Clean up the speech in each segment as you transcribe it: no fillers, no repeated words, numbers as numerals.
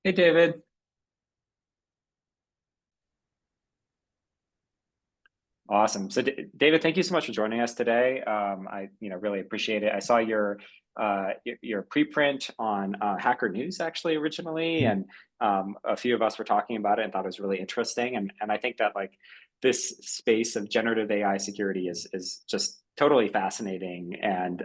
Hey, David. Awesome. So, David, thank you so much for joining us today. I, really appreciate it. I saw your preprint on Hacker News actually originally, and a few of us were talking about it and thought it was really interesting. And I think that like this space of generative AI security is just totally fascinating and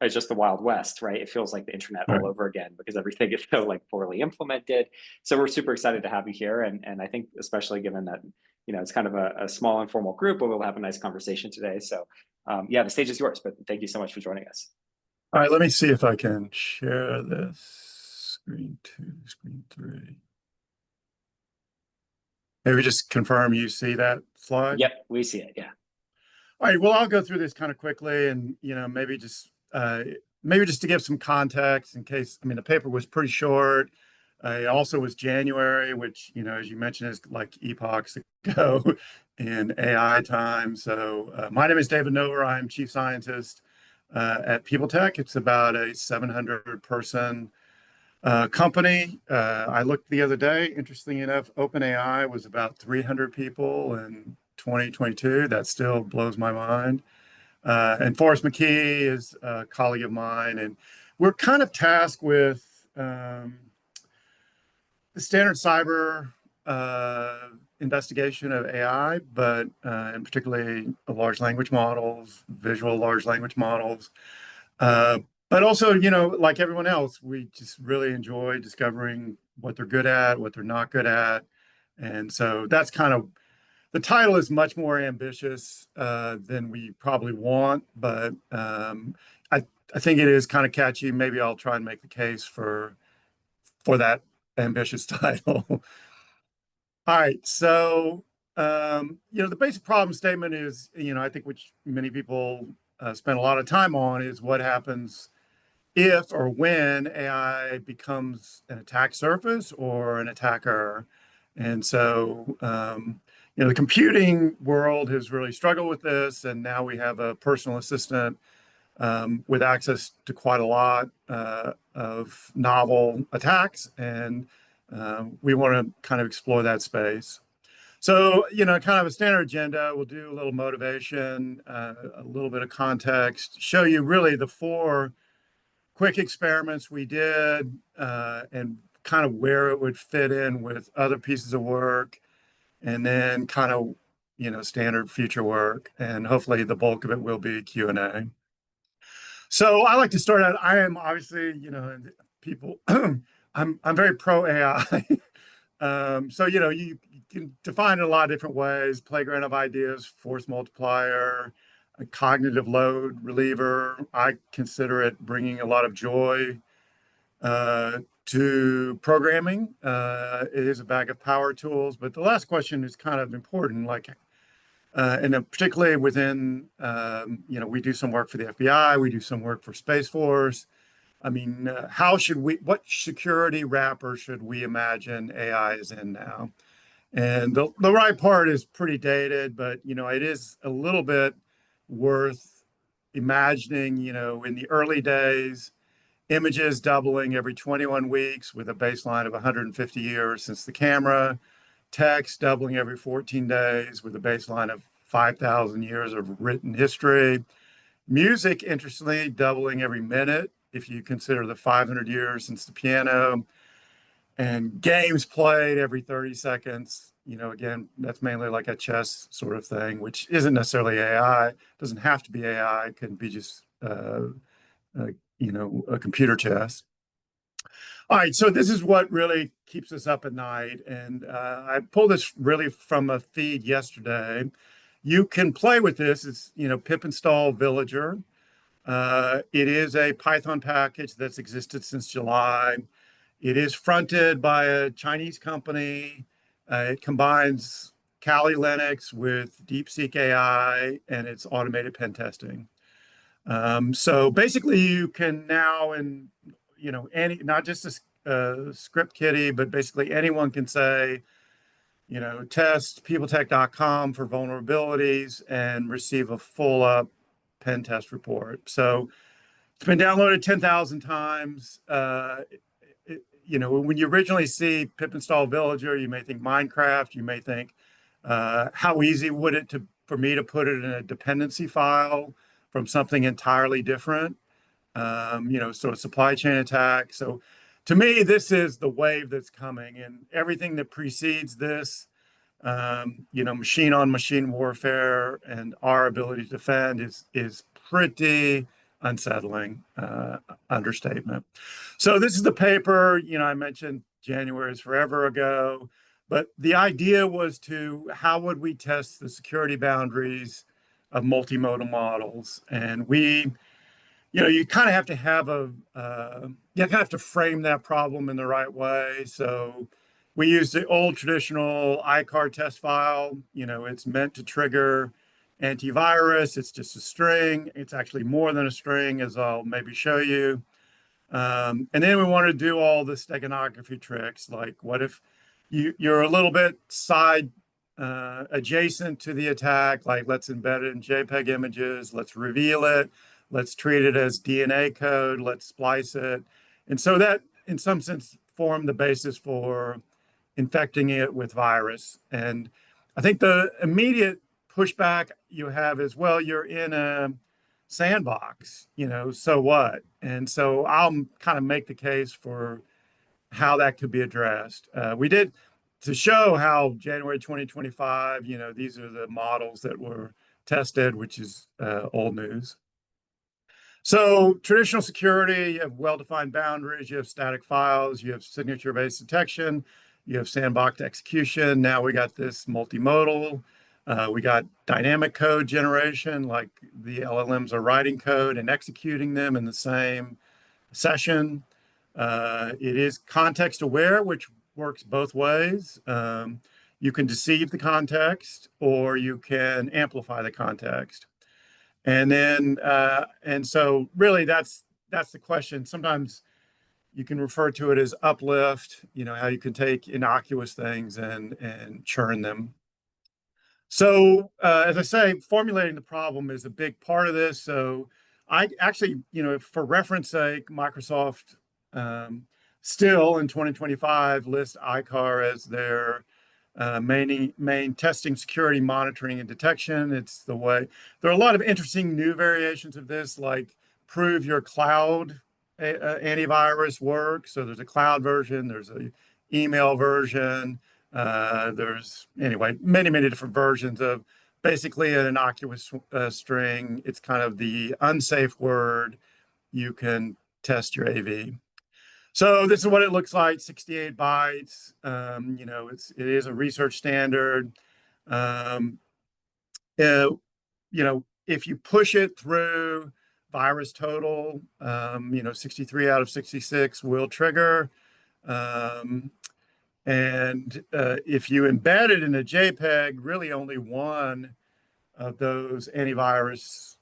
it's just the Wild West, right? It feels like the internet Right. all over again because everything is so like poorly implemented. So we're super excited to have you here, and I think especially given that it's kind of a small informal group, but we'll have a nice conversation today. So yeah, the stage is yours, but thank you so much for joining us. All right, let me see if I can share this. Screen two, screen three. Maybe just confirm you see that slide. Yep, we see it. Yeah. All right, well, I'll go through this kind of quickly and, maybe just to give some context in case, I mean, the paper was pretty short. It also was January, which, as you mentioned, is like epochs ago in AI time. So my name is David Noever. I'm chief scientist at PeopleTec. It's about a 700 person company. I looked the other day, interestingly enough, OpenAI was about 300 people in 2022. That still blows my mind. And Forrest McKee is a colleague of mine, and we're kind of tasked with the standard cyber investigation of AI, but and particularly large language models, visual large language models. Uh, but also, like everyone else, we just really enjoy discovering what they're good at, what they're not good at. And so that's kind of the title is much more ambitious than we probably want, but I think it is kind of catchy. Maybe I'll try and make the case for that ambitious title. All right, so the basic problem statement is, I think which many people spend a lot of time on is what happens if or when AI becomes an attack surface or an attacker. And so, the computing world has really struggled with this, and now we have a personal assistant with access to quite a lot of novel attacks, and we want to kind of explore that space. So, kind of a standard agenda. We'll do a little motivation, a little bit of context, show you really the four quick experiments we did, and kind of where it would fit in with other pieces of work, and then kind of, standard future work. And hopefully the bulk of it will be Q&A. So I like to start out. I am obviously, people. I'm very pro AI. So you can define it a lot of different ways: playground of ideas, force multiplier, a cognitive load reliever. I consider it bringing a lot of joy to programming. It is a bag of power tools. But the last question is kind of important, like and particularly within, we do some work for the FBI, we do some work for Space Force. I mean, what security wrapper should we imagine AI is in now? And the right part is pretty dated, but, it is a little bit worth imagining, in the early days, images doubling every 21 weeks with a baseline of 150 years since the camera, text doubling every 14 days with a baseline of 5,000 years of written history. Music, interestingly, doubling every minute if you consider the 500 years since the piano. And games played every 30 seconds. Again, that's mainly like a chess sort of thing, which isn't necessarily AI. It doesn't have to be AI. It can be just, a computer chess. All right, so this is what really keeps us up at night. And I pulled this really from a feed yesterday. You can play with this. It's, pip install villager. It is a Python package that's existed since July. It is fronted by a Chinese company. It combines Kali Linux with DeepSeek AI, and it's automated pen testing. So basically, you can now, and any not just a script kiddie, but basically anyone can say, test peopletech.com for vulnerabilities and receive a full up pen test report. So it's been downloaded 10,000 times. when you originally see pip install villager, you may think Minecraft, you may think, how easy would it for me to put it in a dependency file from something entirely different? So a supply chain attack. So to me, this is the wave that's coming, and everything that precedes this, machine on machine warfare and our ability to defend is pretty unsettling, understatement. So this is the paper, I mentioned January is forever ago, but the idea was how would we test the security boundaries of multimodal models? And you kind of have to you kind of have to frame that problem in the right way. So we use the old traditional ICAR test file. It's meant to trigger antivirus. It's just a string. It's actually more than a string, as I'll maybe show you. And then we want to do all the steganography tricks, like what if you're a little bit adjacent to the attack, like let's embed it in JPEG images, let's reveal it, let's treat it as DNA code, let's splice it. And so that, in some sense, formed the basis for infecting it with virus. And I think the immediate pushback you have is, well, you're in a sandbox, so what? And so I'll kind of make the case for how that could be addressed. We did to show how January 2025, these are the models that were tested, which is old news. So traditional security, you have well-defined boundaries, you have static files, you have signature-based detection, you have sandboxed execution. Now we got this multimodal. We got dynamic code generation, like the LLMs are writing code and executing them in the same session. It is context aware, which works both ways. You can deceive the context or you can amplify the context. And so really that's the question. Sometimes you can refer to it as uplift, how you can take innocuous things and churn them. So, as I say, formulating the problem is a big part of this. So I actually, for reference sake, Microsoft still in 2025 lists ICAR as their main testing, security, monitoring, and detection. It's the way. There are a lot of interesting new variations of this, like prove your cloud antivirus works. So there's a cloud version, there's a email version. There's many different versions of basically an innocuous string. It's kind of the unsafe word. You can test your AV. So this is what it looks like, 68 bytes. It is a research standard. If you push it through virus total, 63 out of 66 will trigger. And if you embed it in a JPEG, really only one of those antivirus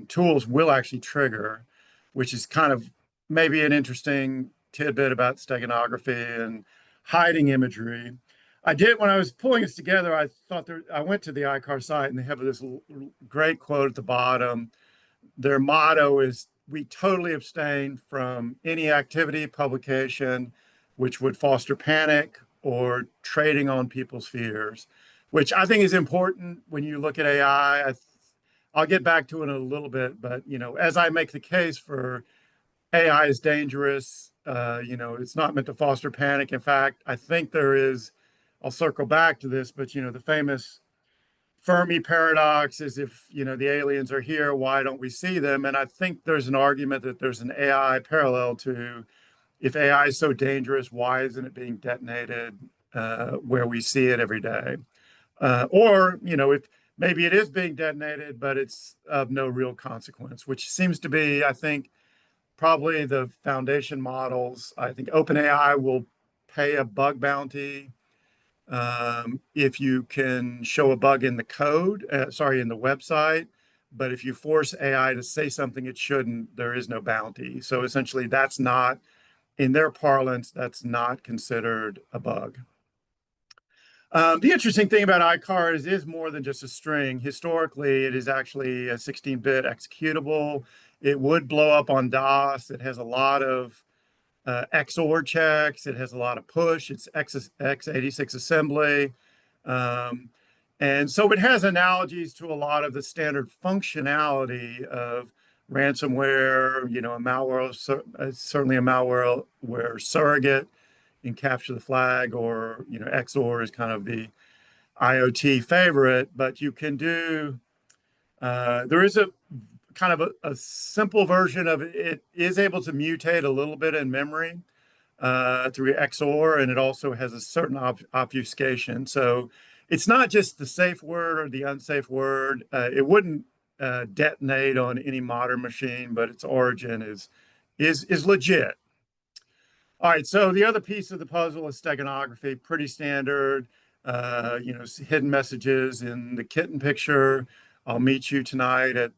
tools will actually trigger, which is kind of maybe an interesting tidbit about steganography and hiding imagery. When I was pulling this together, I went to the ICAR site and they have this great quote at the bottom. Their motto is, we totally abstain from any activity, publication, which would foster panic or trading on people's fears, which I think is important when you look at AI. I'll get back to it in a little bit, but as I make the case for AI is dangerous, it's not meant to foster panic. In fact, I think I'll circle back to this, but the famous Fermi paradox is, if the aliens are here, why don't we see them? And I think there's an argument that there's an AI parallel to, if AI is so dangerous, why isn't it being detonated where we see it every day? Or if maybe it is being detonated, but it's of no real consequence, which seems to be, I think, probably the foundation models. I think OpenAI will pay a bug bounty if you can show a bug in the code, in the website. But if you force AI to say something it shouldn't, there is no bounty. So essentially, that's not, in their parlance, that's not considered a bug. The interesting thing about ICAR is it is more than just a string. Historically, it is actually a 16-bit executable. It would blow up on DOS. It has a lot of XOR checks. It has a lot of push. It's x86 assembly. Um, and so it has analogies to a lot of the standard functionality of ransomware, a malware, certainly a malware where surrogate in capture the flag, or, XOR is kind of the IoT favorite, but you can do, there is a kind of a simple version of it. It is able to mutate a little bit in memory through XOR, and it also has a certain obfuscation. So it's not just the safe word or the unsafe word. It wouldn't detonate on any modern machine, but its origin is legit. All right, so the other piece of the puzzle is steganography, pretty standard. Hidden messages in the kitten picture. I'll meet you tonight at,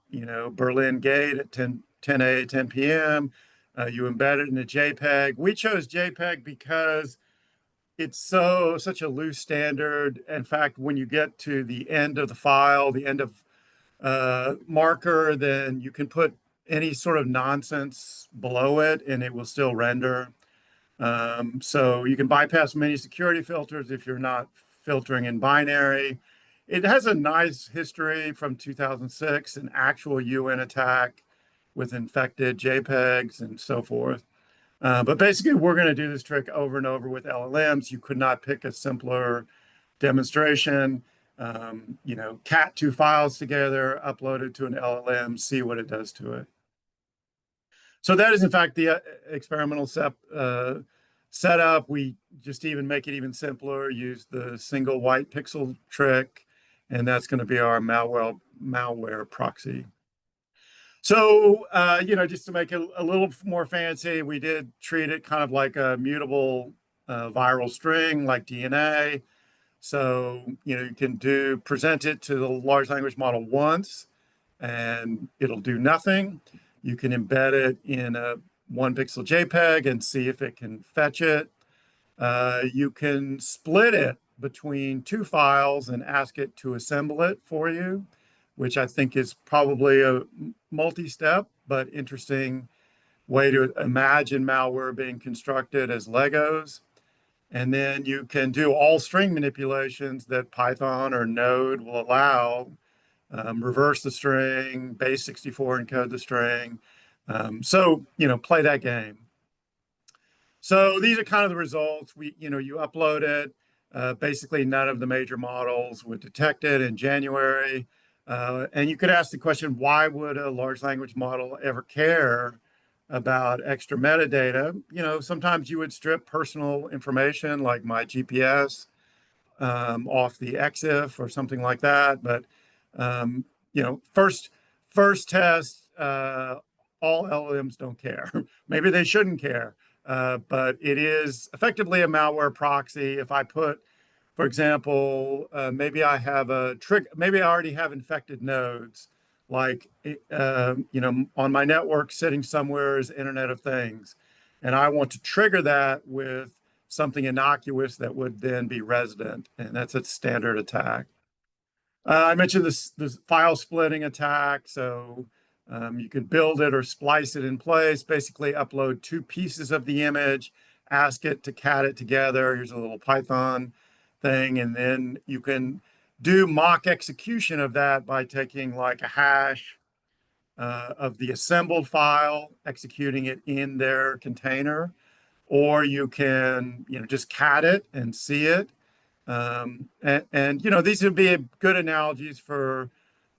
Berlin Gate at 10 p.m. You embed it in a JPEG. We chose JPEG because it's such a loose standard. In fact, when you get to the end of the file, the end of marker, then you can put any sort of nonsense below it and it will still render. So you can bypass many security filters if you're not filtering in binary. It has a nice history from 2006, an actual UN attack with infected JPEGs and so forth. But basically, we're going to do this trick over and over with LLMs. You could not pick a simpler demonstration. Cat two files together, upload it to an LLM, see what it does to it. So that is, in fact, the experimental setup. We just even make it even simpler, use the single white pixel trick, and that's going to be our malware proxy. So, just to make it a little more fancy, we did treat it kind of like a mutable viral string, like DNA. So, you can present it to the large language model once, and it'll do nothing. You can embed it in a 1 pixel JPEG and see if it can fetch it. You can split it between two files and ask it to assemble it for you, which I think is probably a multi-step but interesting way to imagine malware being constructed as Legos. And then you can do all string manipulations that Python or Node will allow. Reverse the string, base 64 encode the string. So, play that game. So these are kind of the results. You upload it. Basically, none of the major models would detect it in January. And you could ask the question, why would a large language model ever care about extra metadata? Sometimes you would strip personal information like my GPS off the EXIF or something like that. But first test, all LLMs don't care. Maybe they shouldn't care, but it is effectively a malware proxy. If I put, for example, maybe I have a trick, maybe I already have infected nodes, like on my network sitting somewhere is Internet of Things, and I want to trigger that with something innocuous that would then be resident, and that's a standard attack. I mentioned this file splitting attack. So you can build it or splice it in place, basically upload two pieces of the image, ask it to cat it together. Here's a little Python thing. And then you can do mock execution of that by taking like a hash of the assembled file, executing it in their container. Or you can, just cat it and see it. These would be good analogies for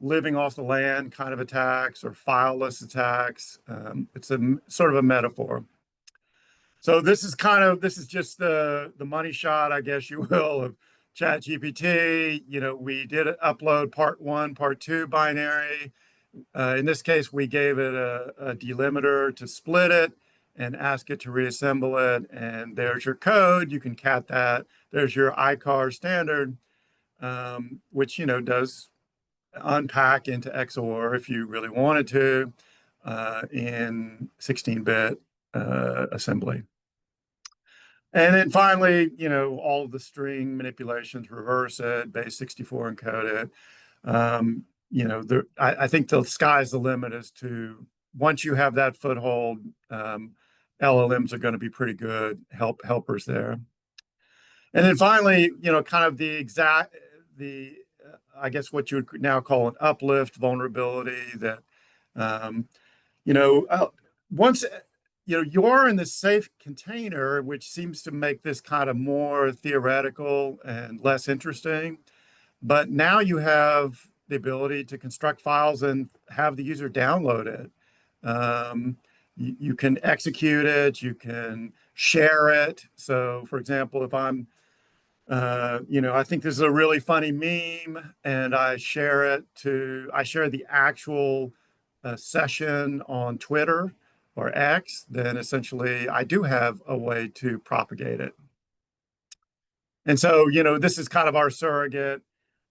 living off the land kind of attacks or fileless attacks. It's a sort of a metaphor. So this is just the money shot, I guess you will, of ChatGPT. We did upload part 1, part 2 binary. In this case, we gave it a delimiter to split it and ask it to reassemble it. And there's your code. You can cat that. There's your ICAR standard, which, does unpack into XOR if you really wanted to in 16-bit assembly. And then finally, all of the string manipulations, reverse it, base 64 encode it. I think the sky's the limit as to once you have that foothold, LLMs are going to be pretty good helpers there. And then finally, kind of the I guess what you would now call an uplift vulnerability that, um, you know, uh, once you're in the safe container, which seems to make this kind of more theoretical and less interesting. But now you have the ability to construct files and have the user download it. You can execute it, you can share it. So, for example, if I think this is a really funny meme, and I share the actual session on Twitter or X, then essentially I do have a way to propagate it. And so, this is kind of our surrogate.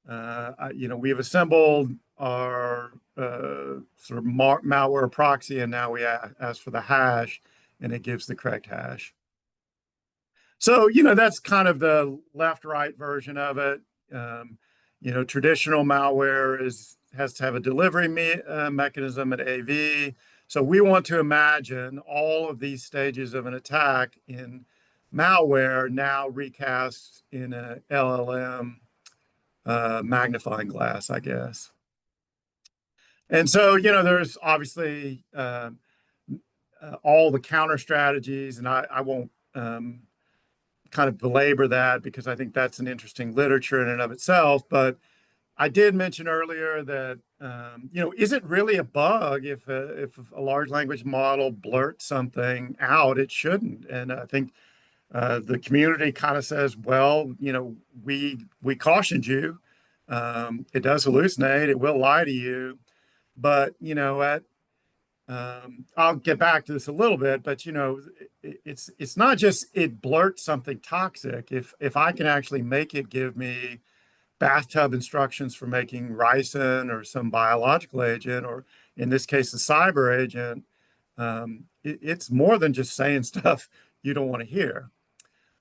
We've assembled our sort of malware proxy, and now we ask for the hash, and it gives the correct hash. So, that's kind of the left-right version of it. Um, Traditional malware has to have a delivery mechanism at AV. So we want to imagine all of these stages of an attack in malware now recast in a LLM magnifying glass, I guess. And so, there's obviously all the counter strategies, and I won't kind of belabor that because I think that's an interesting literature in and of itself. But I did mention earlier that, is it really a bug if a large language model blurts something out? It shouldn't. And I think the community kind of says, well, we cautioned you. It does hallucinate. It will lie to you. But I'll get back to this a little bit. But it's not just it blurts something toxic. If I can actually make it give me bathtub instructions for making ricin or some biological agent, or in this case, a cyber agent, it's more than just saying stuff you don't want to hear.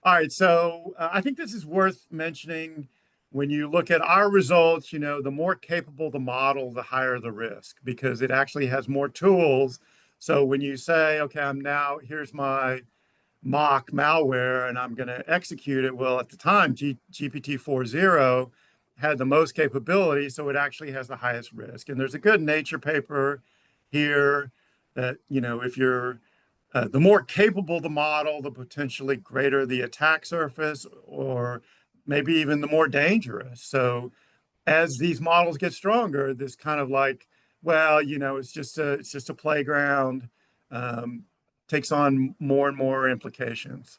All right, so I think this is worth mentioning. When you look at our results, the more capable the model, the higher the risk because it actually has more tools. So when you say, okay, here's my mock malware and I'm going to execute it. Well, at the time, GPT 4.0 had the most capability, so it actually has the highest risk. And there's a good Nature paper here that, if you're the more capable the model, the potentially greater the attack surface, or maybe even the more dangerous. So as these models get stronger, this kind of like, well, it's just a playground, um, takes on more and more implications.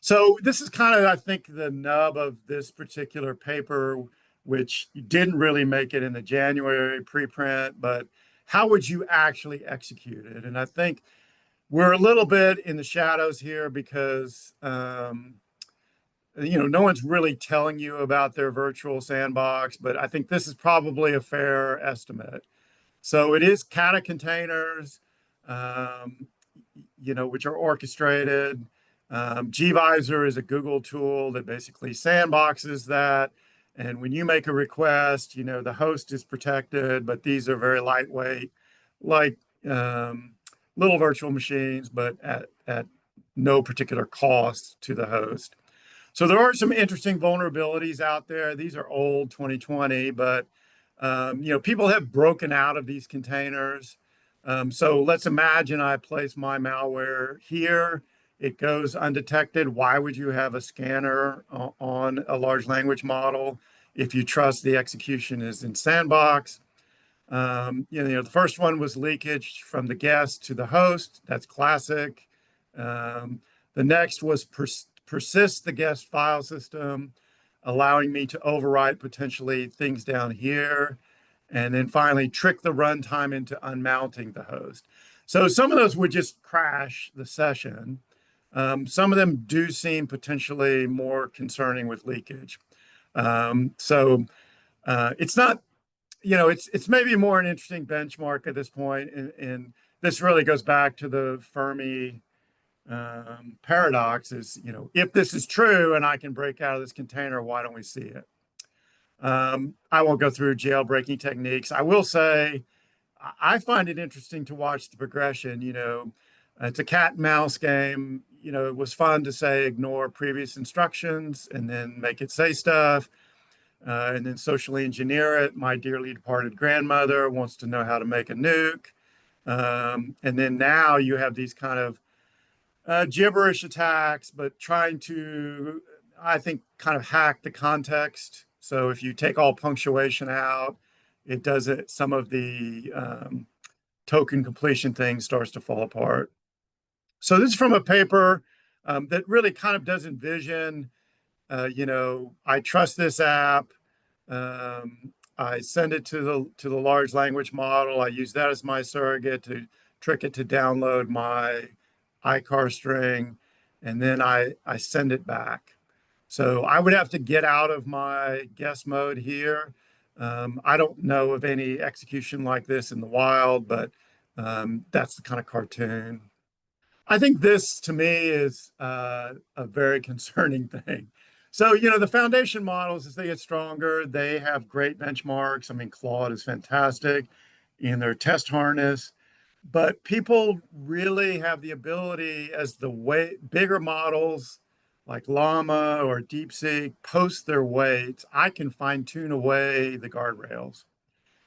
So this is kind of, I think, the nub of this particular paper, which didn't really make it in the January preprint, but how would you actually execute it? And I think we're a little bit in the shadows here because no one's really telling you about their virtual sandbox, but I think this is probably a fair estimate. So it is kata containers, um, which are orchestrated. gvisor is a Google tool that basically sandboxes that. And when you make a request, the host is protected, but these are very lightweight, like little virtual machines, but at no particular cost to the host. So there are some interesting vulnerabilities out there. These are old 2020, but people have broken out of these containers. So let's imagine I place my malware here. It goes undetected. Why would you have a scanner on a large language model if you trust the execution is in sandbox? The first one was leakage from the guest to the host. That's classic. The next was persist the guest file system, allowing me to overwrite potentially things down here. And then finally, trick the runtime into unmounting the host. So some of those would just crash the session. Some of them do seem potentially more concerning with leakage. It's not, it's maybe more an interesting benchmark at this point. And this really goes back to the Fermi paradox is, if this is true and I can break out of this container, why don't we see it? I won't go through jailbreaking techniques. I will say I find it interesting to watch the progression. It's a cat and mouse game. It was fun to say ignore previous instructions and then make it say stuff, and then socially engineer it. My dearly departed grandmother wants to know how to make a nuke. And then now you have these kind of gibberish attacks, but trying to, I think, kind of hack the context. So if you take all punctuation out, it does it. Some of the token completion thing starts to fall apart. So this is from a paper that really kind of does envision, I trust this app. I send it to the large language model. I use that as my surrogate to trick it to download my iCar string, and then I send it back. So I would have to get out of my guess mode here. I don't know of any execution like this in the wild, but that's the kind of cartoon. I think this to me is a very concerning thing. So, the foundation models, as they get stronger, they have great benchmarks. I mean, Claude is fantastic in their test harness, but people really have the ability as the way bigger models like Llama or DeepSeek post their weights, I can fine tune away the guardrails.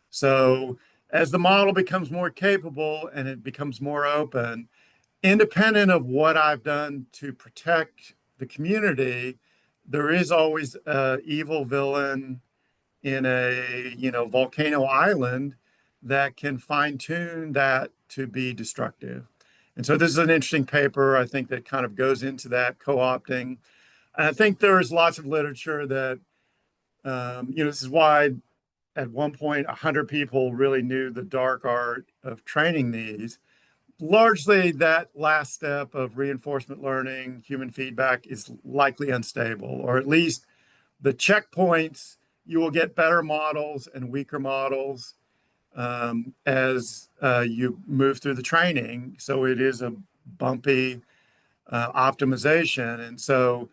So as the model becomes more capable and it becomes more open, independent of what I've done to protect the community, there is always a evil villain in a volcano island that can fine tune that to be destructive. And so this is an interesting paper, I think, that kind of goes into that co-opting. And I think there's lots of literature that this is why at one point 100 people really knew the dark art of training these. Largely, that last step of reinforcement learning, human feedback, is likely unstable, or at least the checkpoints, you will get better models and weaker models as you move through the training. So it is a bumpy optimization. And so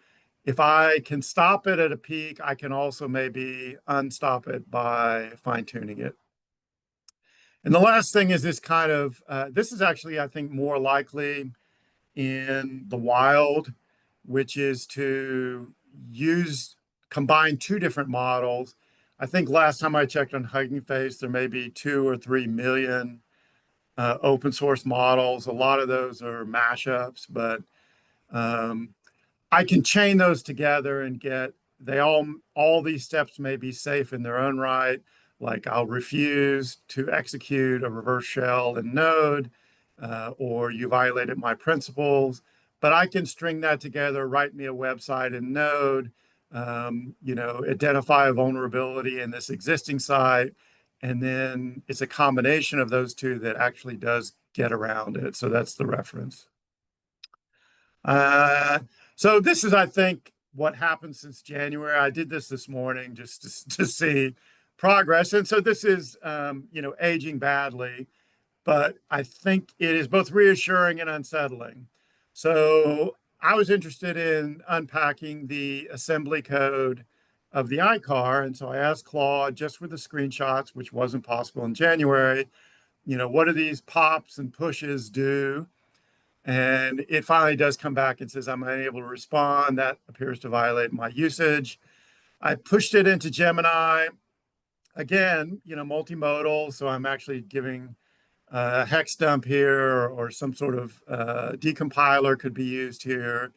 if I can stop it at a peak, I can also maybe unstop it by fine tuning it. And the last thing is this kind of, this is actually, I think, more likely in the wild, which is to combine two different models. I think last time I checked on Hugging Face, there may be 2 or 3 million open source models. A lot of those are mashups, but um, I can chain those together and get all these steps may be safe in their own right. Like I'll refuse to execute a reverse shell in Node, or you violated my principles. But I can string that together, write me a website in Node, identify a vulnerability in this existing site, and then it's a combination of those two that actually does get around it. So that's the reference. Uh, so this is, I think, what happened since January. I did this morning just to see progress. And so this is, aging badly, but I think it is both reassuring and unsettling. So I was interested in unpacking the assembly code of the iCar. And so I asked Claude just with the screenshots, which wasn't possible in January, what do these pops and pushes do? And it finally does come back and says, I'm unable to respond. That appears to violate my usage. I pushed it into Gemini. Again, multimodal. So I'm actually giving a hex dump here or some sort of decompiler could be used here.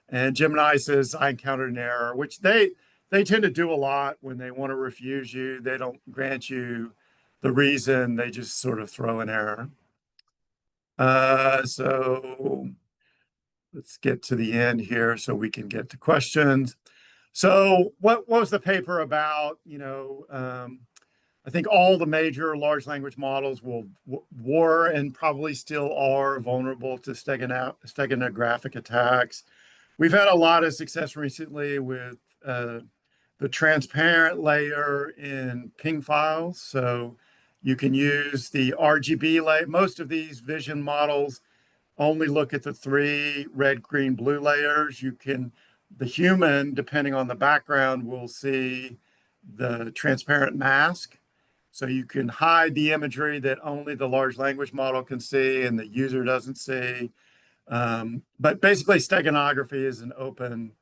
And Gemini says, I encountered an error, which they tend to do a lot when they want to refuse you. They don't grant you the reason, they just sort of throw an error. So let's get to the end here so we can get to questions. So what was the paper about? I think all the major large language models were and probably still are vulnerable to steganographic attacks. We've had a lot of success recently with the transparent layer in ping files. So you can use the RGB layer. Most of these vision models only look at the 3 red, green, blue layers. The human, depending on the background, will see the transparent mask. So you can hide the imagery that only the large language model can see and the user doesn't see. But basically, steganography is an open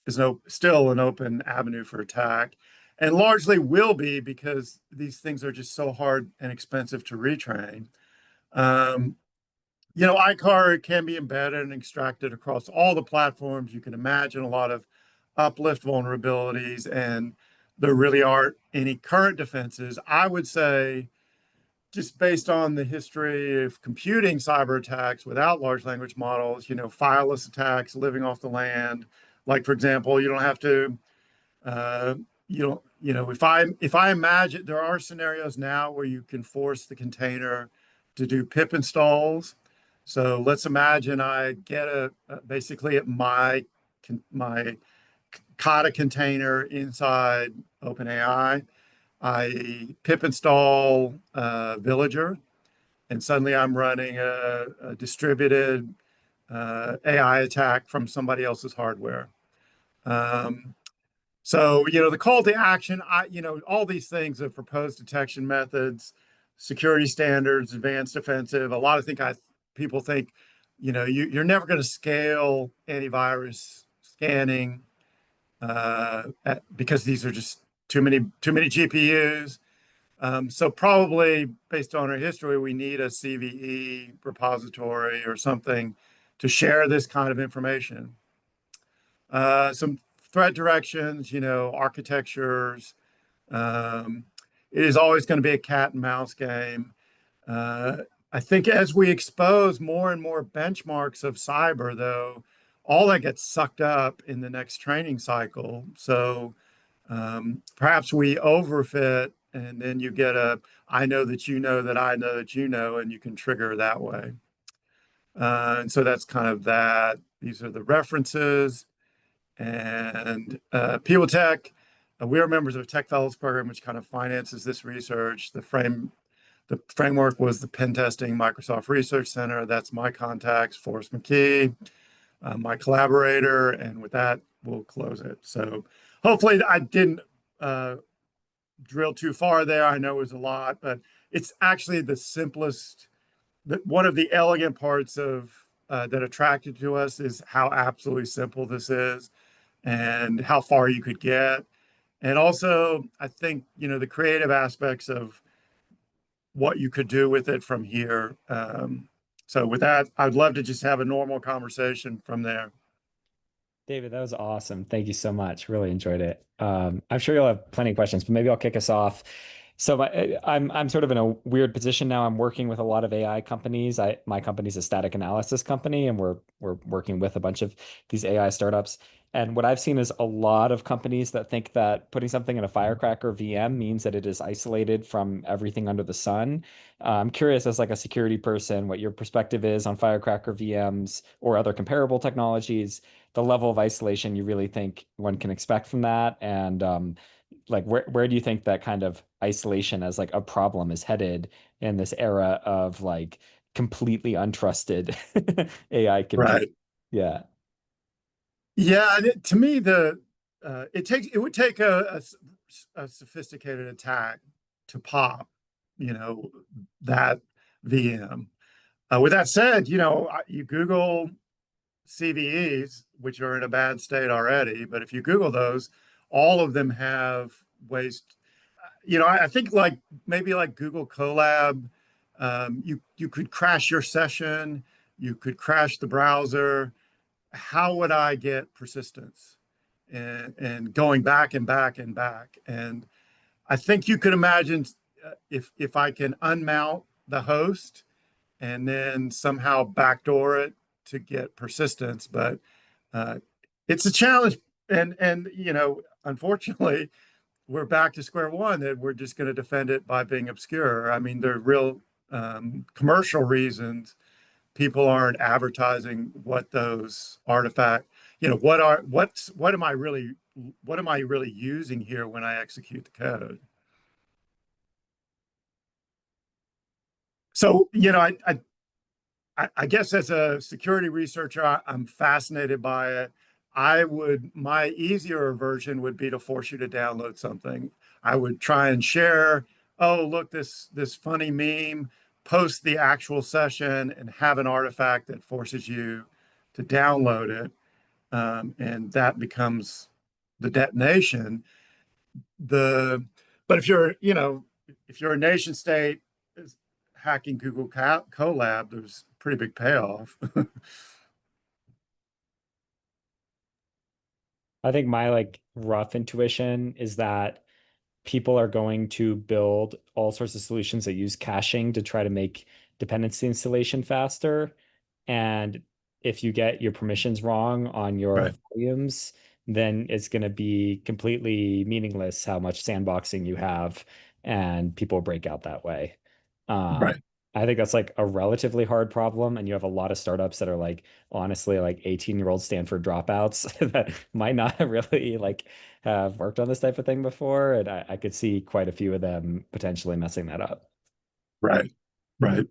is no, still an open avenue for attack, and largely will be because these things are just so hard and expensive to retrain. Um, iCar can be embedded and extracted across all the platforms. You can imagine a lot of uplift vulnerabilities, and there really aren't any current defenses. I would say, just based on the history of computing cyber attacks without large language models, fileless attacks, living off the land. Like, for example, you don't have to, uh, if I imagine there are scenarios now where you can force the container to do pip installs. So let's imagine I get basically at my Kata container inside OpenAI. I pip install Villager, and suddenly I'm running a distributed AI attack from somebody else's hardware. Um, so, the call to action, all these things of proposed detection methods, security standards, advanced defensive, a lot of people think, you're never going to scale antivirus scanning because these are just too many GPUs. So probably based on our history, we need a CVE repository or something to share this kind of information. Some threat directions, architectures. Um, it is always going to be a cat and mouse game. Uh, I think as we expose more and more benchmarks of cyber, though, all that gets sucked up in the next training cycle. So perhaps we overfit, and then you get I know that you know that I know that you know, and you can trigger that way. And so that's kind of that. These are the references. And PeopleTec, we are members of a Tech Fellows program, which kind of finances this research. The framework was the Pen Testing Microsoft Research Center. That's my contacts, Forrest McKee, my collaborator. And with that, we'll close it. So hopefully I didn't drill too far there. I know it was a lot, but it's actually the simplest. One of the elegant parts of that attracted to us is how absolutely simple this is and how far you could get. And also, I think, the creative aspects of what you could do with it from here. So with that, I'd love to just have a normal conversation from there. David, that was awesome. Thank you so much. Really enjoyed it. I'm sure you'll have plenty of questions, but maybe I'll kick us off. So I'm sort of in a weird position now. I'm working with a lot of AI companies. My company's a static analysis company, and we're working with a bunch of these AI startups. And what I've seen is a lot of companies that think that putting something in a Firecracker VM means that it is isolated from everything under the sun. I'm curious, as like a security person, what your perspective is on Firecracker VMs or other comparable technologies, the level of isolation you really think one can expect from that, and like where do you think that kind of isolation as like a problem is headed in this era of like completely untrusted AI compute? Right. Yeah. Yeah. To me, it would take a sophisticated attack to pop, you know, that VM. With that said, you Google CVEs, which are in a bad state already, but if you Google those, all of them have ways. I think like maybe like Google Colab, you could crash your session, you could crash the browser. How would I get persistence and going back and back and back? And I think you could imagine if I can unmount the host and then somehow backdoor it to get persistence. But uh, it's a challenge, and unfortunately, we're back to square one that we're just going to defend it by being obscure. I mean, there are real commercial reasons people aren't advertising what those artifact. What am I really using here when I execute the code? So, I guess as a security researcher, I'm fascinated by it. my easier version would be to force you to download something. I would try and share, oh, look, this funny meme, post the actual session and have an artifact that forces you to download it. And that becomes the detonation. The but if you're a nation state hacking Google Colab, there's a pretty big payoff. I think my like rough intuition is that people are going to build all sorts of solutions that use caching to try to make dependency installation faster. And if you get your permissions wrong on your Right, volumes, then it's going to be completely meaningless how much sandboxing you have, and people break out that way. Um, right. I think that's like a relatively hard problem, and you have a lot of startups that are like honestly like 18-year-old Stanford dropouts that might not really like have worked on this type of thing before, and I could see quite a few of them potentially messing that up. Right, right.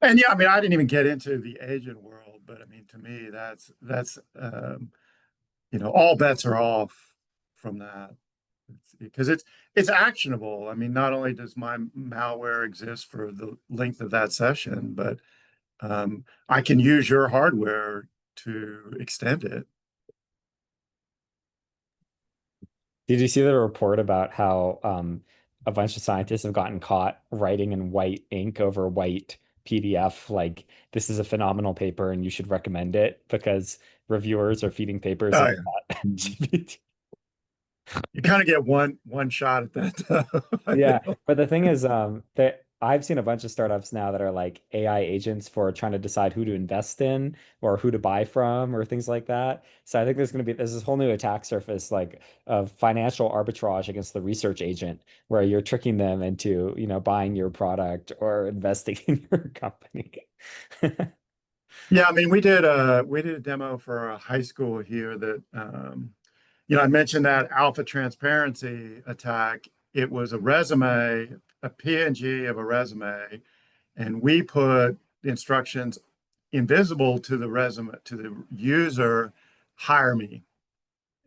And yeah, I mean, I didn't even get into the agent world, but I mean, to me, all bets are off from that. Because it's actionable. I mean, not only does my malware exist for the length of that session, but I can use your hardware to extend it. Did you see the report about how a bunch of scientists have gotten caught writing in white ink over white PDF? Like, this is a phenomenal paper and you should recommend it because reviewers are feeding papers Oh into yeah. that Mhm. GPT. You kind of get one shot at that. I Yeah, feel. but the thing is, that I've seen a bunch of startups now that are like AI agents for trying to decide who to invest in or who to buy from or things like that. So I think there's this whole new attack surface like of financial arbitrage against the research agent, where you're tricking them into, buying your product or investing in your company. Yeah, I mean, we did a demo for a high school here that I mentioned that alpha transparency attack. It was a resume, a PNG of a resume, and we put the instructions invisible to the resume to the user, hire me.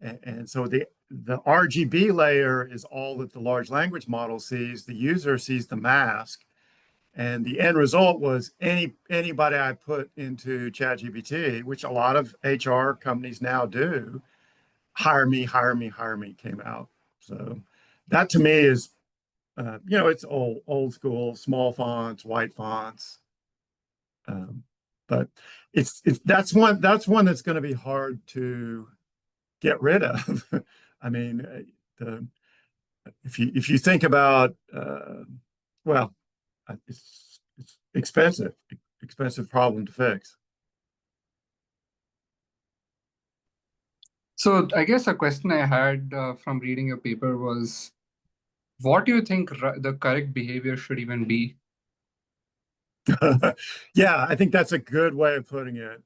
And so the RGB layer is all that the large language model sees. The user sees the mask, and the end result was anybody I put into ChatGPT, which a lot of HR companies now do, hire me, hire me, hire me came out. So that to me is, it's old school, small fonts, white fonts. Um, but it's that's one that's going to be hard to get rid of. I mean, the if you think about, well, it's expensive problem to fix. So I guess a question I had from reading your paper was, what do you think the correct behavior should even be? Yeah, I think that's a good way of putting it.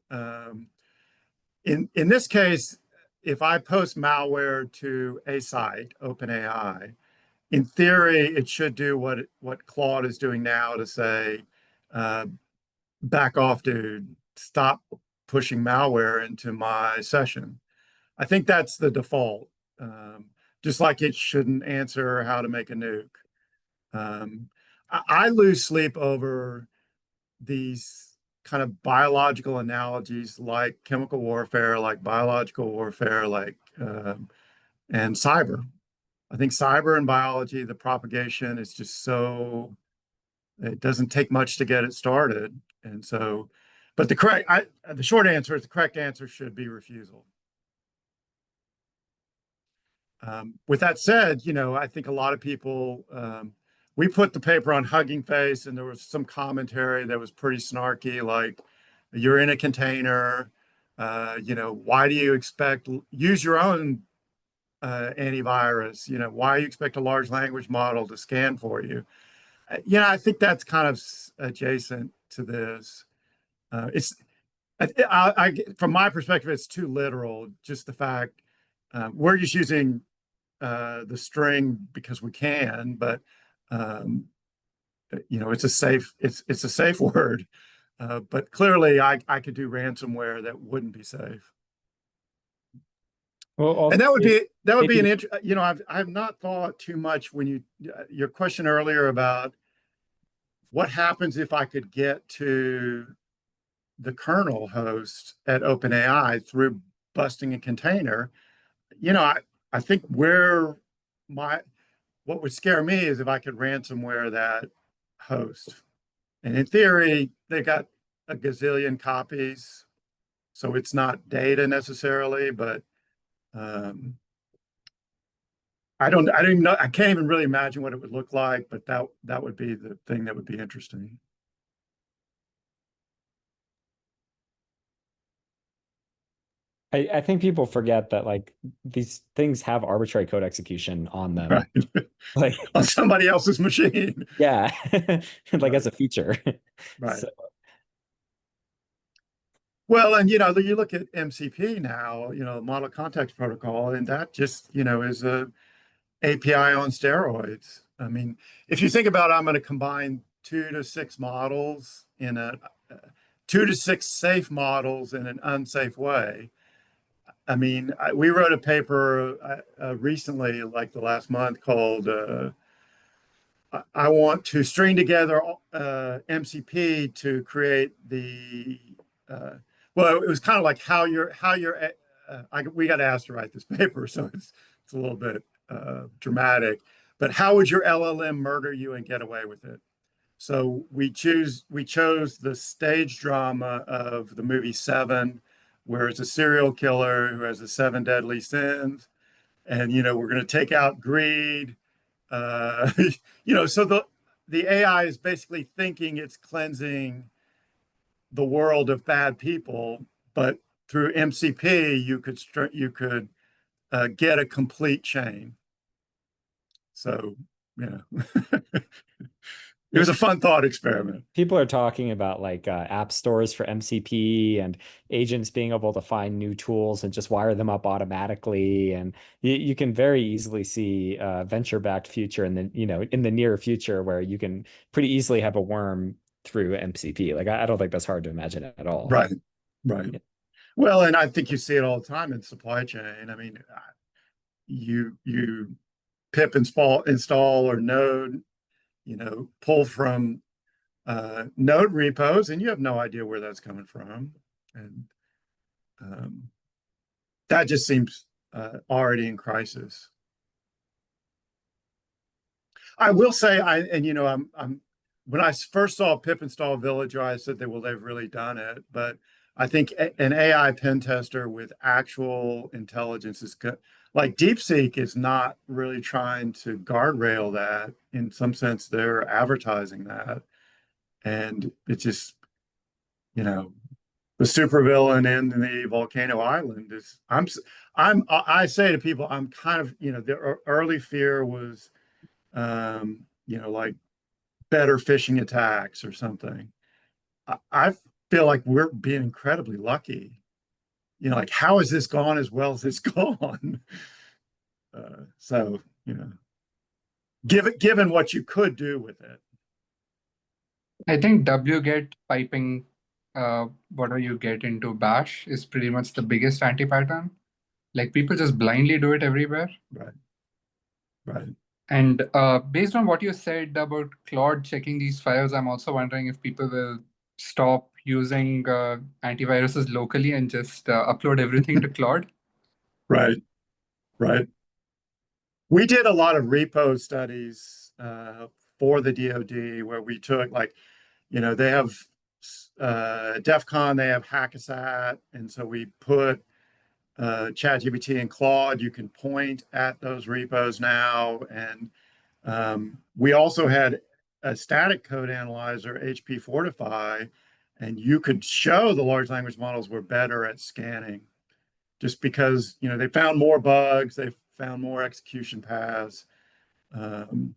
In this case, if I post malware to a site, OpenAI, in theory, it should do what Claude is doing now to say, uh, back off, dude, stop pushing malware into my session. I think that's the default. Um, just like it shouldn't answer how to make a nuke. I lose sleep over these kind of biological analogies like chemical warfare, like biological warfare, and cyber. I think cyber and biology, the propagation is just so, it doesn't take much to get it started. And so, but the short answer is the correct answer should be refusal. With that said, I think a lot of people, we put the paper on Hugging Face, and there was some commentary that was pretty snarky, like, you're in a container. Why do you use your own antivirus? Why you expect a large language model to scan for you? I think that's kind of adjacent to this. It's, from my perspective, it's too literal. Just the fact we're just using the string because we can, but it's a safe word. But clearly, I could do ransomware that wouldn't be safe. Well, And also, that would be an maybe you know, I've not thought too much when your question earlier about what happens if I could get to the kernel host at OpenAI through busting a container. You know, I think what would scare me is if I could ransomware that host. And in theory, they got a gazillion copies, so it's not data necessarily, but um, I don't even know. I can't even really imagine what it would look like, but that would be the thing that would be interesting. I think people forget that like these things have arbitrary code execution on them. Right. Like, On somebody else's machine. yeah, like Right. as a feature. Right. So Well, and you know, you look at MCP now, you know, Model Context Protocol, and that just, you know, is a API on steroids. I mean, if you think about, I'm going to combine 2 to 6 models in a 2 to 6 safe models in an unsafe way. I mean, we wrote a paper recently, like the last month, called "I want to string together MCP to create the." Uh, well, it was kind of like we got asked to write this paper, so it's a little bit dramatic. But how would your LLM murder you and get away with it? So we chose the stage drama of the movie Seven, where it's a serial killer who has the 7 deadly sins, and you know we're going to take out greed. You know, so the AI is basically thinking it's cleansing the world of bad people, but through MCP you could get a complete chain. So you know, it yeah, was a fun thought experiment. people are talking about like app stores for MCP and agents being able to find new tools and just wire them up automatically. And you can very easily see a venture-backed future in the, in the near future where you can pretty easily have a worm through MCP. Like I don't think that's hard to imagine at all. Right, right. Yeah. Well, and I think you see it all the time in supply chain. I mean, you pip install or node, you know, pull from node repos, and you have no idea where that's coming from, and um, that just seems already in crisis. I will say, and you know, I'm when I first saw pip install Villager, I said they've really done it, but I think an AI pen tester with actual intelligence is good. Like DeepSeek is not really trying to guardrail that. In some sense, they're advertising that, and it's just, you know, the supervillain in the volcano island is. I say to people, I'm kind of, you know, the early fear was, you know, like better phishing attacks or something. I feel like we're being incredibly lucky. You know, like how has this gone as well as it's gone? So, you know, given what you could do with it. I think wget piping whatever you get into Bash is pretty much the biggest anti-pattern. Like people just blindly do it everywhere. Right, right. And based on what you said about Claude checking these files, I'm also wondering if people will stop using antiviruses locally and just upload everything to Claude. Right, right. We did a lot of repo studies for the DoD where we took, like, you know, they have DEF CON, they have Hackasat, and so we put ChatGPT and Claude. You can point at those repos now, and we also had a static code analyzer, HP Fortify, and you could show the large language models were better at scanning, just because, you know, they found more bugs, they found more execution paths, and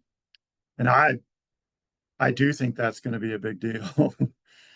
I do think that's going to be a big deal.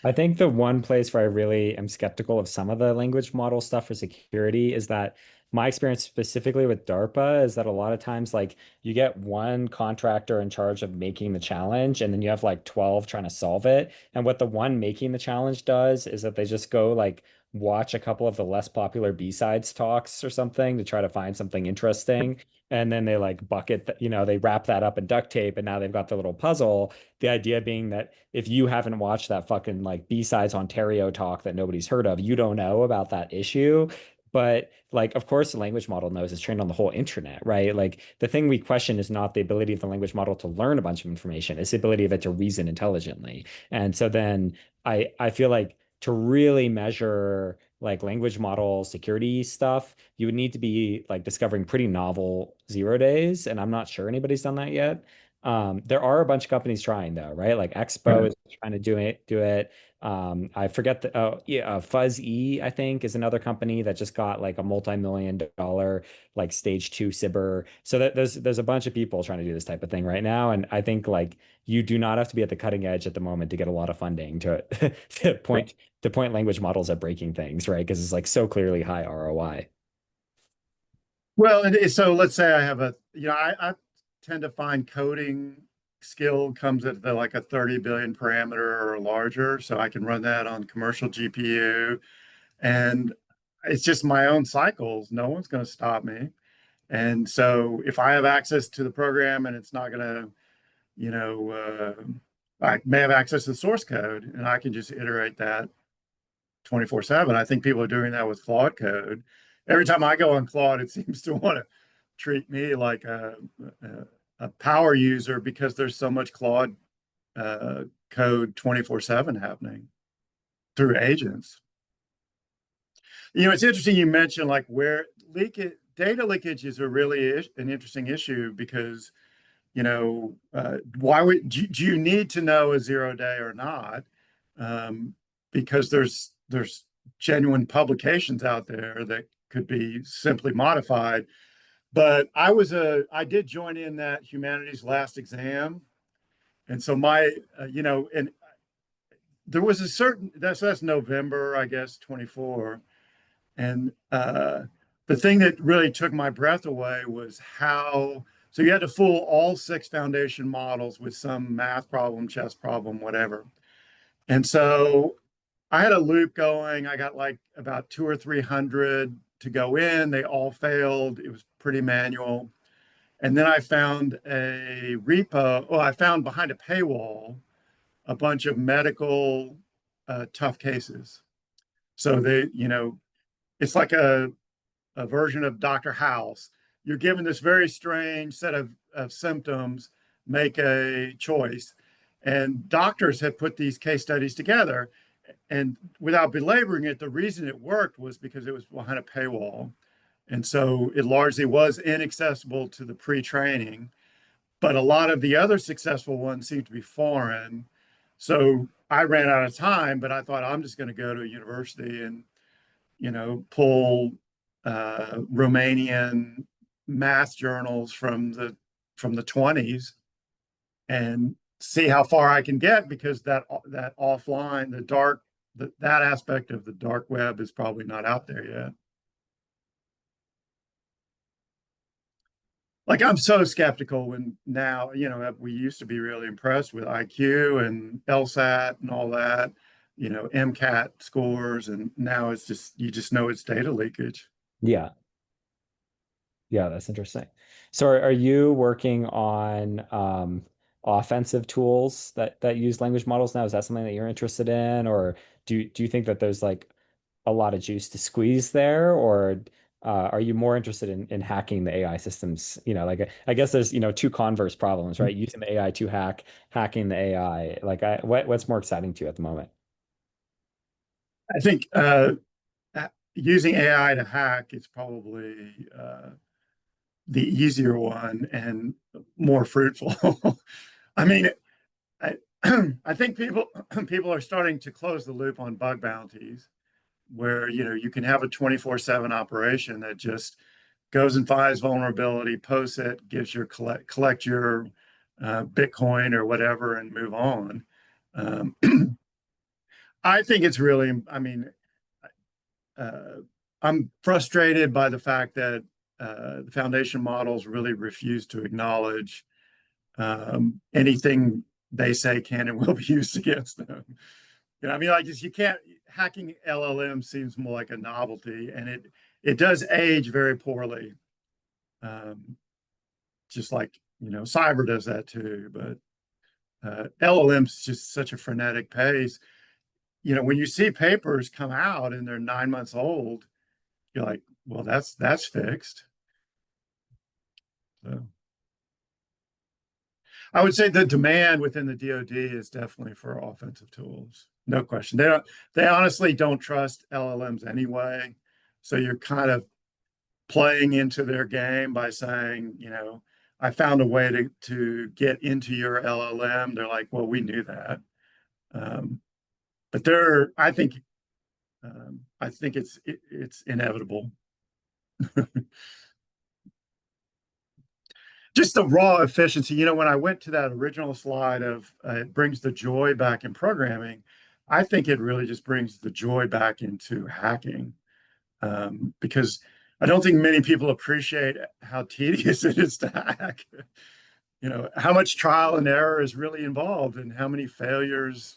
I think the one place where I really am skeptical of some of the language model stuff for security is that my experience specifically with DARPA is that a lot of times like you get one contractor in charge of making the challenge and then you have like 12 trying to solve it. And what the one making the challenge does is that they just go like watch a couple of the less popular B-sides talks or something to try to find something interesting. And then they like bucket, they wrap that up in duct tape and now they've got the little puzzle. The idea being that if you haven't watched that fucking like B-sides Ontario talk that nobody's heard of, you don't know about that issue. But like, of course, the language model knows it's trained on the whole internet, right? Like the thing we question is not the ability of the language model to learn a bunch of information, it's the ability of it to reason intelligently. And so then I feel like to really measure like language model security stuff, you would need to be like discovering pretty novel 0 days. And I'm not sure anybody's done that yet. There are a bunch of companies trying though, right? Like Expo is trying to do it. I forget the Fuzz E, I think, is another company that just got like a multi-million-dollar like stage 2 cyber. So that there's a bunch of people trying to do this type of thing right now. And I think like you do not have to be at the cutting edge at the moment to get a lot of funding to to point language models at breaking things, right? Because it's like so clearly high ROI. Well, and so let's say I have I tend to find coding skill comes at like a 30 billion parameter or larger, so I can run that on commercial GPU, and it's just my own cycles. No one's going to stop me. And so if I have access to the program and it's not going to, I may have access to the source code and I can just iterate that 24/7. I think people are doing that with Claude code. Every time I go on Claude, it seems to want to treat me like a power user because there's so much Claude code 24/7 happening through agents. It's interesting you mentioned like where data leakage is a really an interesting issue because why do you need to know a 0 day or not? Because there's genuine publications out there that could be simply modified. But I did join in that humanities last exam, and so and there was a certain that's November, I guess, 24, and the thing that really took my breath away was how. So you had to fool all 6 foundation models with some math problem, chess problem, whatever. And so I had a loop going. I got like about 200 or 300 to go in. They all failed. It was pretty manual. And then I found a repo. Well, I found behind a paywall a bunch of medical tough cases. So it's like a version of Dr. House. You're given this very strange set of symptoms, make a choice. And doctors had put these case studies together. And without belaboring it, the reason it worked was because it was behind a paywall. And so it largely was inaccessible to the pre-training. But a lot of the other successful ones seemed to be foreign. So I ran out of time, but I thought I'm just going to go to a university and pull Romanian math journals from the 20s and see how far I can get, because that offline, that aspect of the dark web is probably not out there yet. Like I'm so skeptical when now, we used to be really impressed with IQ and LSAT and all that, MCAT scores, and now it's just you just know it's data leakage. Yeah. Yeah, that's interesting. So are you working on offensive tools that use language models now? Is that something that you're interested in, or do you think that there's like a lot of juice to squeeze there, or are you more interested in hacking the AI systems? Like I guess there's two converse problems, right? Using the AI to hacking the AI. Like what's more exciting to you at the moment? I think using AI to hack is probably the easier one and more fruitful. I mean, I, I think people are starting to close the loop on bug bounties, where you can have a 24/7 operation that just goes and finds vulnerability, posts it, gives your collect your Bitcoin or whatever, and move on. Um, I think it's really, I mean, I'm frustrated by the fact that the foundation models really refuse to acknowledge anything they say can and will be used against them. You know, I mean, like, just you can't hacking LLM seems more like a novelty, and it does age very poorly. Just like, you know, cyber does that too. But LLM's just such a frenetic pace. You know, when you see papers come out and they're 9 months old, you're like, well, that's fixed. So I would say the demand within the DoD is definitely for offensive tools. No question. They honestly don't trust LLMs anyway. So you're kind of playing into their game by saying, you know, I found a way to get into your LLM. They're like, well, we knew that. But I think it's inevitable. Just the raw efficiency. You know, when I went to that original slide of it brings the joy back in programming, I think it really just brings the joy back into hacking, because I don't think many people appreciate how tedious it is to hack. You know, how much trial and error is really involved and how many failures.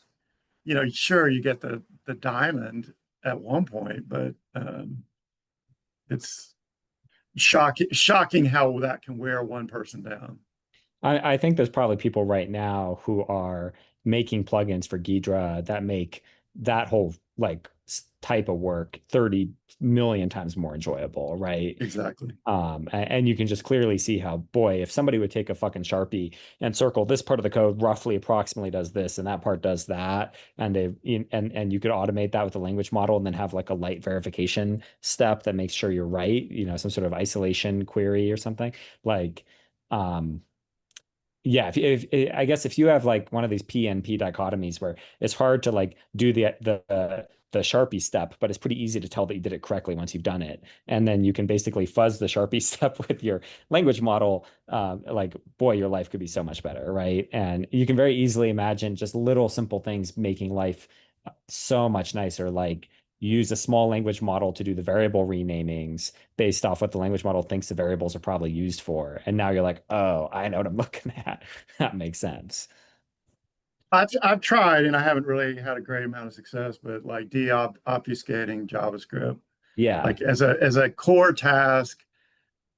You know, sure, you get the diamond at one point, but it's shocking how that can wear one person down. I think there's probably people right now who are making plugins for Ghidra that make that whole like type of work 30 million times more enjoyable, right? Exactly. And you can just clearly see how, boy, if somebody would take a fucking Sharpie and circle this part of the code roughly approximately does this and that part does that, and you could automate that with a language model and then have like a light verification step that makes sure you're right, you know, some sort of isolation query or something. Like, yeah, I guess if you have like one of these PNP dichotomies where it's hard to like do the Sharpie step, but it's pretty easy to tell that you did it correctly once you've done it, and then you can basically fuzz the Sharpie step with your language model. Like, boy, your life could be so much better, right? And you can very easily imagine just little simple things making life so much nicer, like use a small language model to do the variable renamings based off what the language model thinks the variables are probably used for. And now you're like, oh, I know what I'm looking at. That makes sense. I've tried and I haven't really had a great amount of success, but like de-obfuscating JavaScript, Yeah. like as a core task.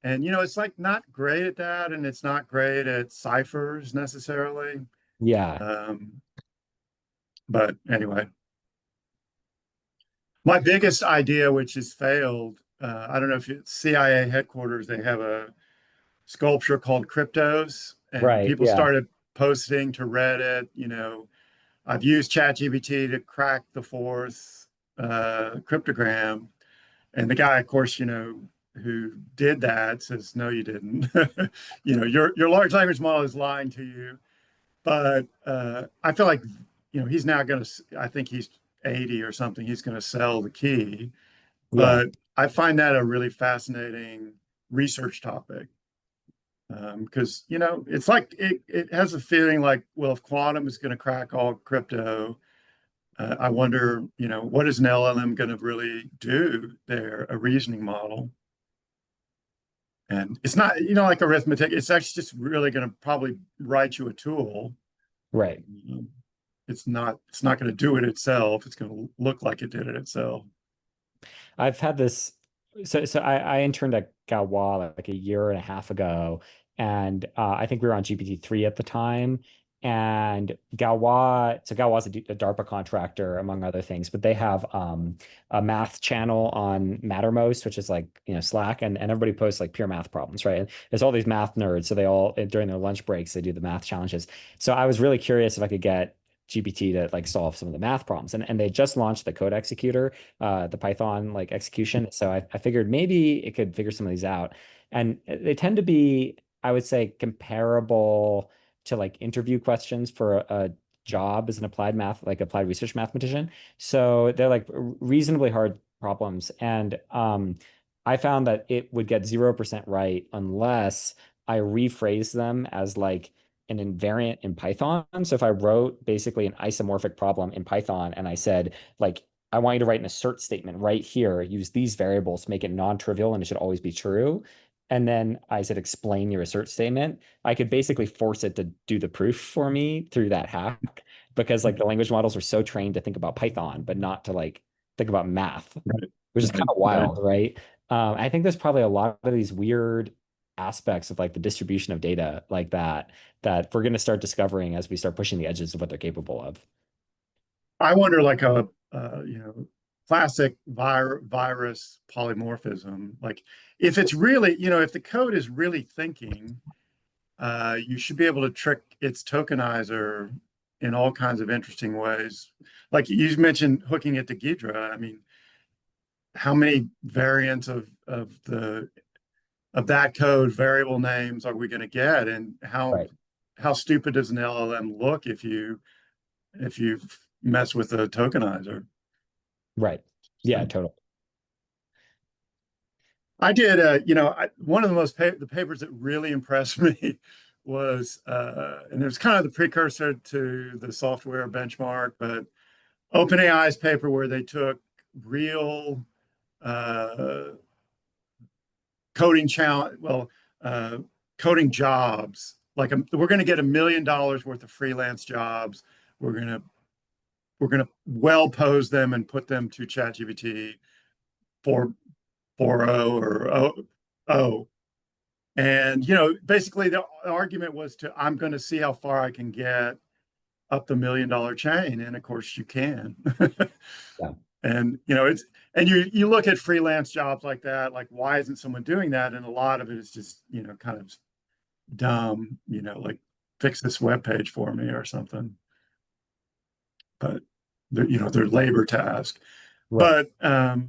And you know, it's like not great at that, and it's not great at ciphers necessarily. Yeah. But anyway, my biggest idea, which has failed, I don't know if CIA headquarters, they have a sculpture called Cryptos, and Right. people Yeah. started posting to Reddit, you know, I've used ChatGPT to crack the fourth cryptogram. And the guy, of course, you know, who did that says, no, you didn't. You know, your large language model is lying to you. But I feel like, you know, he's now going to, I think he's 80 or something. He's going to sell the key. Yeah. But I find that a really fascinating research topic. Because, you know, it's like it has a feeling like, well, if quantum is going to crack all crypto, I wonder, you know, what is an LLM going to really do there, a reasoning model? And it's not, you know, like arithmetic, it's actually just really going to probably write you a tool. Right. It's not going to do it itself. It's going to look like it did it itself. I've had this. So I interned at Gawa like a year and a half ago, and I think we were on GPT-3 at the time. And Gawa's a DARPA contractor, among other things, but they have a math channel on Mattermost, which is like, you know, Slack, and everybody posts like pure math problems, right? And there's all these math nerds, so they all during their lunch breaks they do the math challenges. So I was really curious if I could get GPT to like solve some of the math problems, and they just launched the code executor, the Python like execution. So I figured maybe it could figure some of these out. And they tend to be, I would say, comparable to like interview questions for a job as an applied research mathematician. So they're like reasonably hard problems. And I found that it would get 0% right unless I rephrase them as like an invariant in Python. So if I wrote basically an isomorphic problem in Python and I said, like, I want you to write an assert statement right here, use these variables, make it non-trivial, and it should always be true. And then I said, explain your assert statement. I could basically force it to do the proof for me through that hack. because like the language models are so trained to think about Python, but not to like think about math, Right. which is kind of wild, right? I think there's probably a lot of these weird aspects of like the distribution of data like that we're going to start discovering as we start pushing the edges of what they're capable of. I wonder, like a classic virus polymorphism. Like if it's really, if the code is really thinking, you should be able to trick its tokenizer in all kinds of interesting ways. Like you mentioned, hooking it to Ghidra. I mean, how many variants of that code, variable names, are we going to get, and Right. how stupid does an LLM look if you mess with the tokenizer? Right. Yeah, So totally. I did, one of the papers that really impressed me was, and it was kind of the precursor to the software benchmark, but OpenAI's paper where they took real uh, coding challenge, coding jobs. Like we're going to get $1 million worth of freelance jobs. We're going to well pose them and put them to ChatGPT 4.0 or 0. And basically the argument was I'm going to see how far I can get up the $1 million chain, and of course you can. Yeah. And and you look at freelance jobs like that, like why isn't someone doing that? And a lot of it is just kind of dumb, like fix this web page for me or something. But their labor task. Right. But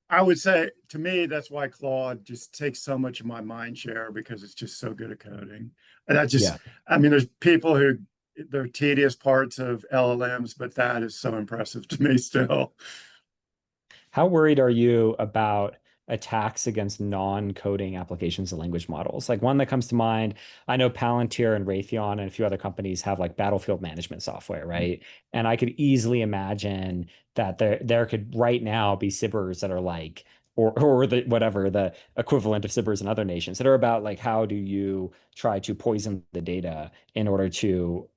I would say, to me, that's why Claude just takes so much of my mind share, because it's just so good at coding. And Yeah. I mean, there's people who, they're tedious parts of LLMs, but that is so impressive to me still. How worried are you about attacks against non-coding applications and language models? Like one that comes to mind, I know Palantir and Raytheon and a few other companies have like battlefield management software, right? And I could easily imagine that there could right now be SIBRs that are like, or the whatever the equivalent of SIBRs in other nations that are about like how do you try to poison the data in order to,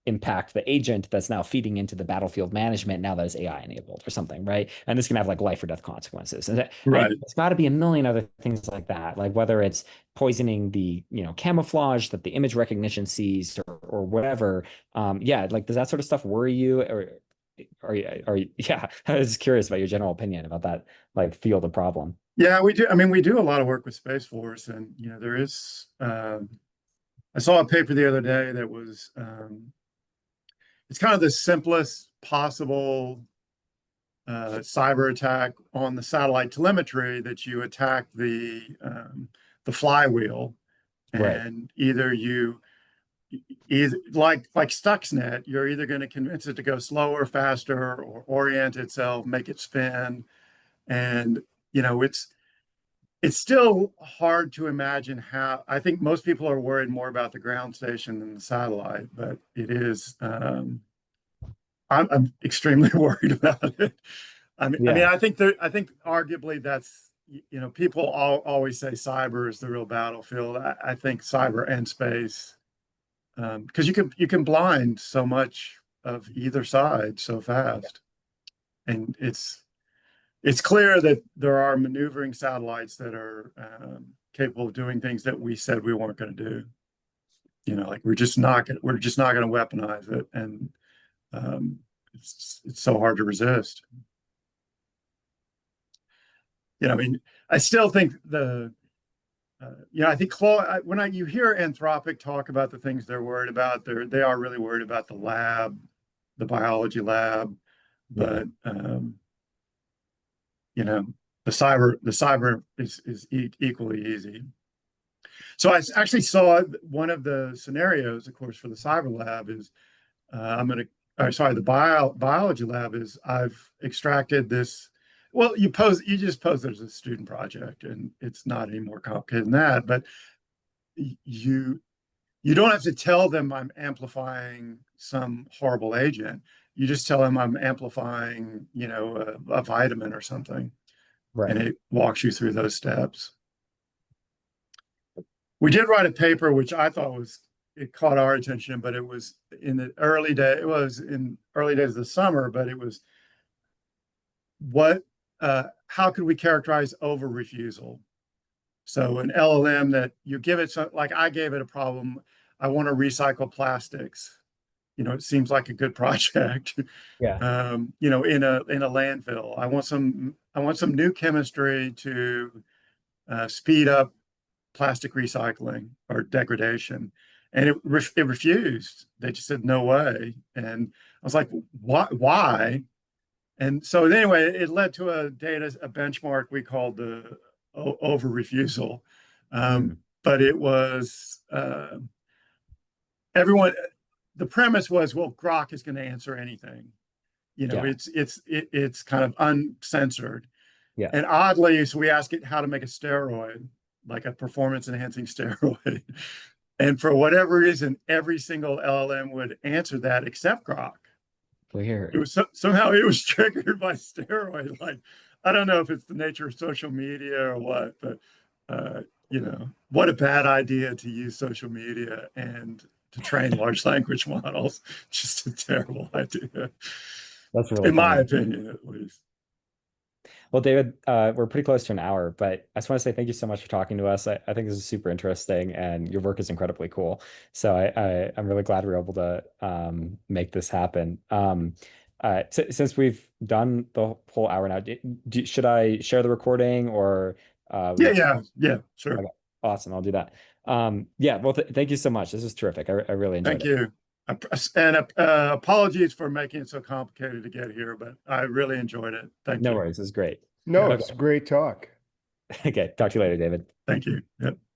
impact the agent that's now feeding into the battlefield management now that is AI enabled or something, right? And this can have like life or death consequences. And Right. it's got to be a million other things like that, like whether it's poisoning the camouflage that the image recognition sees or whatever. Yeah, like does that sort of stuff worry you, or are you? Yeah, I was curious about your general opinion about that like field of problem. Yeah, we do. I mean, we do a lot of work with Space Force, and there is. I saw a paper the other day that was. It's kind of the simplest possible cyber attack on the satellite telemetry, that you attack the flywheel, Right. and either like Stuxnet, you're either going to convince it to go slower, faster, or orient itself, make it spin, and it's still hard to imagine how. I think most people are worried more about the ground station than the satellite, but it is. I'm extremely worried about it. Yeah. I think arguably that's, people always say cyber is the real battlefield. I think cyber and space, because you can blind so much of either side so fast, and it's clear that there are maneuvering satellites that are capable of doing things that we said we weren't going to do. Like we're just not going to weaponize it, and it's so hard to resist. I mean, I still think I think Claude, when you hear Anthropic talk about the things they're worried about, they are really worried about the lab, the biology lab, Yeah. but the cyber is equally easy. So I actually saw one of the scenarios, of course, for the cyber lab is the biology lab is I've extracted this. Well, you just pose it as a student project, and it's not any more complicated than that. But you you don't have to tell them I'm amplifying some horrible agent. You just tell them I'm amplifying, a vitamin or something, and Right. it walks you through those steps. We did write a paper which I thought was it caught our attention, but it was in the early day. It was in early days of the summer, but it was how could we characterize over refusal? So an LLM that you give it, like I gave it a problem. I want to recycle plastics. It seems like a good project. Yeah. In a landfill. I want some new chemistry to speed up plastic recycling or degradation. And it refused. They just said, no way. And I was like, why? And so anyway, it led to a benchmark we called the over refusal. But it was everyone, the premise was, well, Grok is going to answer anything. It's kind of uncensored. Yeah. And oddly, so we asked it how to make a steroid, like a performance enhancing steroid. And for whatever reason, every single LLM would answer that except Grok. Weird. It was somehow it was triggered by steroid. Like, I don't know if it's the nature of social media or what, but what a bad idea to use social media and to train large language models. Just a terrible idea. That's really in my funny. opinion, at least. Well, David, we're pretty close to an hour, but I just want to say thank you so much for talking to us. I think this is super interesting and your work is incredibly cool. So I'm really glad we were able to make this happen. Since we've done the whole hour now, should I share the recording or? Yeah, sure. Okay, awesome, I'll do that. Yeah, well, thank you so much. This is terrific. I really enjoyed it. Thank you. And apologies for making it so complicated to get here, but I really enjoyed it. Thank you. No worries, it was great. No, Okay. it's a great talk. Okay, talk to you later, David. Thank you. Yep.